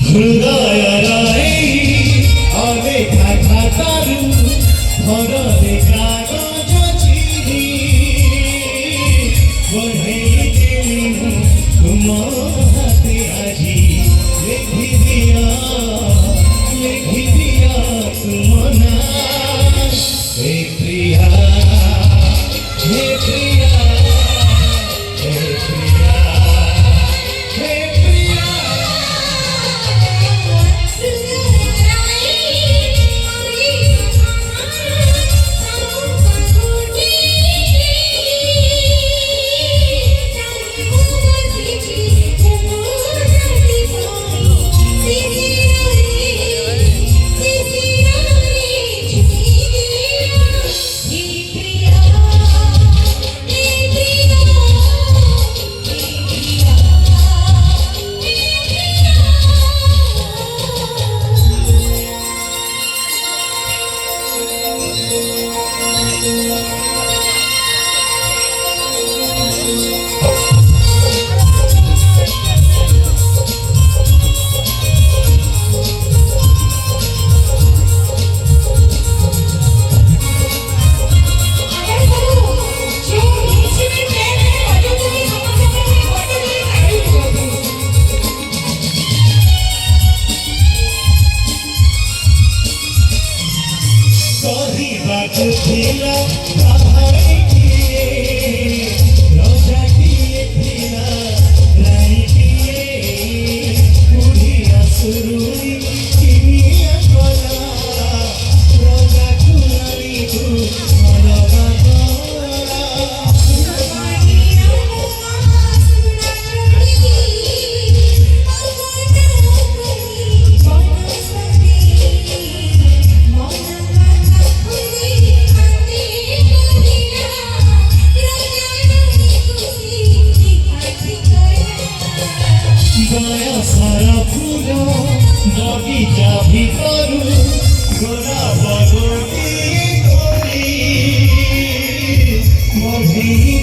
হৃদয়রাই অলেখা খাতারু ভররে কাগজ চিরি বঢ়েই দেলি তুম হাতে আজি লেখি দিয়া তুম না হে প্রিয়া হে প্রিয়া হে প্রিয়া হে প্রিয়া ଥିଲା ବାହାରେ କିଏ ରଜା କିଏ ଥିଲା ରାଣୀ କିଏ ବୁଢ଼ିଆ ସୁରୁଣି କିନିଆ ଗଲା ରଜାକୁ ରାଣୀକୁ ଅଲଗା କଲା सारा फूल बगीचा भीतर गोलाप गोटी गोटी